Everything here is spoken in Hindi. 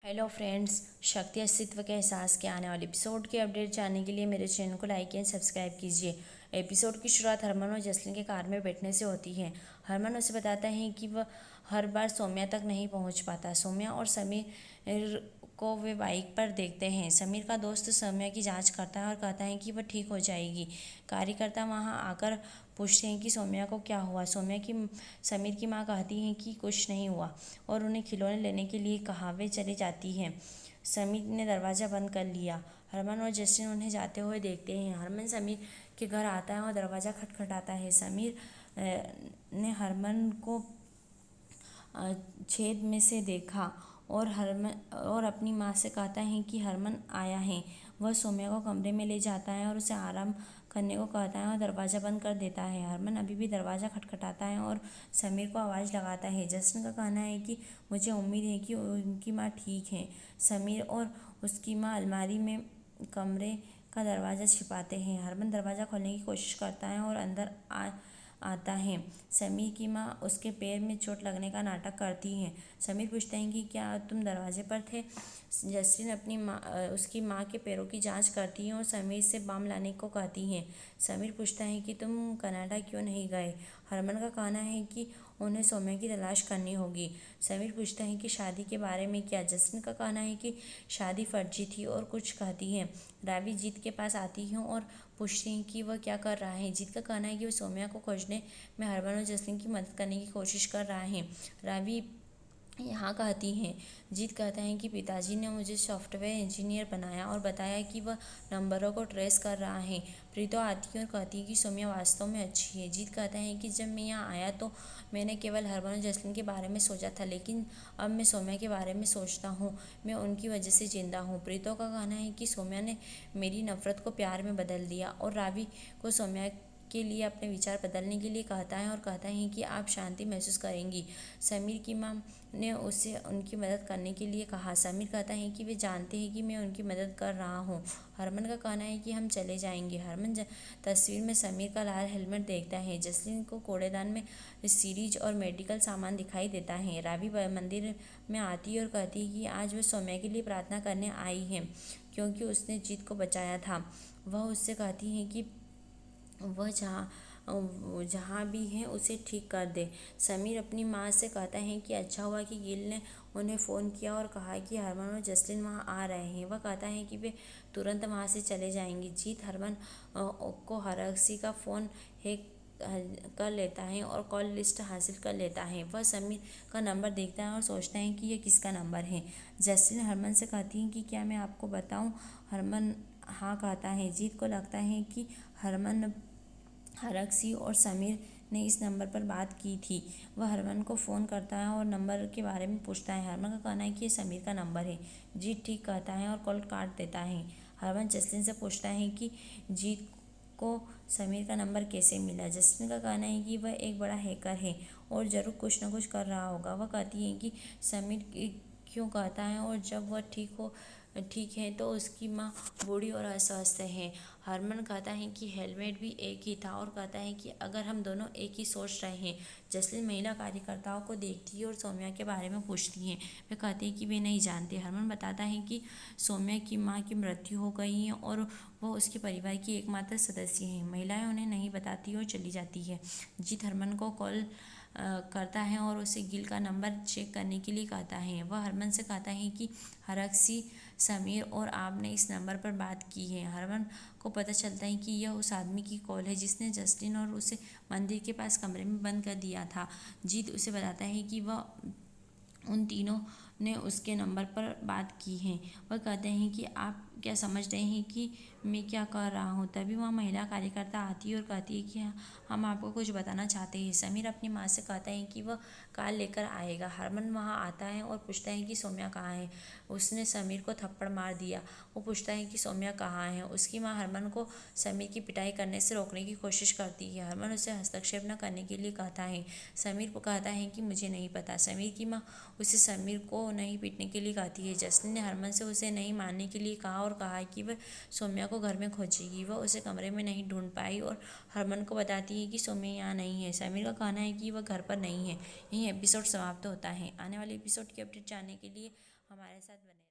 हेलो फ्रेंड्स, शक्ति अस्तित्व के एहसास के आने वाले एपिसोड के अपडेट जानने के लिए मेरे चैनल को लाइक एंड सब्सक्राइब कीजिए। एपिसोड की शुरुआत हरमन और जसलीन के कार में बैठने से होती है। हरमन उसे बताता है कि वह हर बार सौम्या तक नहीं पहुंच पाता। सौम्या और समीर को वे बाइक पर देखते हैं। समीर का दोस्त सौम्या की जांच करता है और कहता है कि वह ठीक हो जाएगी। कार्यकर्ता वहां आकर पूछते हैं कि सौम्या को क्या हुआ। समीर की मां कहती हैं कि कुछ नहीं हुआ और उन्हें खिलौने लेने के लिए कहा। वे चली जाती हैं। समीर ने दरवाज़ा बंद कर लिया। हरमन और जस्टिन उन्हें जाते हुए देखते हैं। हरमन समीर के घर आता है और दरवाज़ा खटखटाता है। समीर ने हरमन को छेद में से देखा और अपनी माँ से कहता है कि हरमन आया है। वह सौम्या को कमरे में ले जाता है और उसे आराम करने को कहता है और दरवाज़ा बंद कर देता है। हरमन अभी भी दरवाज़ा खटखटाता है और समीर को आवाज़ लगाता है। जस्टिन का कहना है कि मुझे उम्मीद है कि उनकी माँ ठीक है। समीर और उसकी माँ अलमारी में कमरे का दरवाज़ा छिपाते हैं। हरमन दरवाज़ा खोलने की कोशिश करता है और अंदर आता है। समीर की माँ उसके पैर में चोट लगने का नाटक करती है। समीर पूछता है कि क्या तुम दरवाजे पर थे। जस्टिन उसकी माँ के पैरों की जांच करती है और समीर से बाम लाने को कहती है। समीर पूछता है कि तुम कनाडा क्यों नहीं गए। हरमन का कहना है कि उन्हें सौम्या की तलाश करनी होगी। समीर पूछता है कि शादी के बारे में क्या। जस्टिन का कहना है कि शादी फर्जी थी और कुछ कहती है। रावी जीत के पास आती है और पूछती हैं कि वह क्या कर रहा है। जीत का कहना है कि वह सौम्या को खोजने में हरमन और जसलीन की मदद करने की कोशिश कर रहा है। रावी यहाँ कहती हैं। जीत कहता है कि पिताजी ने मुझे सॉफ्टवेयर इंजीनियर बनाया और बताया कि वह नंबरों को ट्रेस कर रहा है। प्रीतो आती है और कहती है कि सौम्या वास्तव में अच्छी है। जीत कहता है कि जब मैं यहाँ आया तो मैंने केवल हरमन और जसलीन के बारे में सोचा था, लेकिन अब मैं सौम्या के बारे में सोचता हूँ। मैं उनकी वजह से जिंदा हूँ। प्रीतो का कहना है कि सौम्या ने मेरी नफरत को प्यार में बदल दिया और रावी को सौम्या के लिए अपने विचार बदलने के लिए कहता है और कहता है कि आप शांति महसूस करेंगी। समीर की माँ ने उसे उनकी मदद करने के लिए कहा। समीर कहता है कि वे जानते हैं कि मैं उनकी मदद कर रहा हूँ। हरमन का कहना है कि हम चले जाएंगे। हरमन तस्वीर में समीर का लाल हेलमेट देखता है। जसलीन को कूड़ेदान में सीरीज और मेडिकल सामान दिखाई देता है। रावी मंदिर में आती है और कहती है कि आज वह सौम्या के लिए प्रार्थना करने आई है क्योंकि उसने जीत को बचाया था। वह उससे कहती है कि वह जहाँ भी है उसे ठीक कर दे। समीर अपनी माँ से कहता है कि अच्छा हुआ कि गिल ने उन्हें फ़ोन किया और कहा कि हरमन और जसलीन वहाँ आ रहे हैं। वह कहता है कि वे तुरंत वहाँ से चले जाएंगे। जीत हरमन को हरक्सी का फ़ोन हैक कर लेता है और कॉल लिस्ट हासिल कर लेता है। वह समीर का नंबर देखता है और सोचता है कि यह किसका नंबर है। जसलीन हरमन से कहती है कि क्या मैं आपको बताऊँ। हरमन हाँ कहता है। जीत को लगता है कि हरमन हरक्सी और समीर ने इस नंबर पर बात की थी। वह हरमन को फ़ोन करता है और नंबर के बारे में पूछता है। हरमन का कहना है कि यह समीर का नंबर है। जीत ठीक कहता है और कॉल काट देता है। हरमन जसलीन से पूछता है कि जीत को समीर का नंबर कैसे मिला। जसलीन का कहना है कि वह एक बड़ा हैकर है और ज़रूर कुछ न कुछ कर रहा होगा। वह कहती है कि समीर क्यों कहता है और जब वह ठीक है तो उसकी माँ बूढ़ी और अस्वस्थ है। हरमन कहता है कि हेलमेट भी एक ही था और कहता है कि अगर हम दोनों एक ही सोच रहे हैं। जसलीन महिला कार्यकर्ताओं को देखती है और सौम्या के बारे में पूछती हैं। वे कहते हैं कि वे नहीं जानते। हरमन बताता है कि सौम्या की माँ की मृत्यु हो गई है और वह उसके परिवार की एकमात्र सदस्य हैं। महिलाएं उन्हें नहीं बताती और चली जाती है। जीत हरमन को कॉल करता है और उसे गिल का नंबर चेक करने के लिए कहता है। वह हरमन से कहता है कि हरक्सी, समीर और आपने इस नंबर पर बात की है। हरमन को पता चलता है कि यह उस आदमी की कॉल है जिसने जसलीन और उसे मंदिर के पास कमरे में बंद कर दिया था। जीत उसे बताता है कि वह उन तीनों ने उसके नंबर पर बात की है। वह कहते हैं कि आप क्या समझ रहे हैं कि मैं क्या कर रहा हूँ। तभी वह महिला कार्यकर्ता आती है और कहती है कि हम आपको कुछ बताना चाहते हैं। समीर अपनी माँ से कहता है कि वह कार लेकर आएगा। हरमन वहाँ आता है और पूछता है कि सौम्या कहाँ है। उसने समीर को थप्पड़ मार दिया। वो पूछता है कि सौम्या कहाँ है। उसकी माँ हरमन को समीर की पिटाई करने से रोकने की कोशिश करती है। हरमन उसे हस्तक्षेप न करने के लिए कहता है। समीर को कहता है कि मुझे नहीं पता। समीर की माँ उसे समीर को नहीं पीटने के लिए कहती है। जसलीन ने हरमन से उसे नहीं मानने के लिए कहा और कहा कि वह सौम्या को घर में खोजेगी। वह उसे कमरे में नहीं ढूंढ पाई और हरमन को बताती है कि सौम्या यहाँ नहीं है। समीर का कहना है कि वह घर पर नहीं है। यही एपिसोड समाप्त होता है। आने वाले एपिसोड की अपडेट जानने के लिए हमारे साथ बने रहें।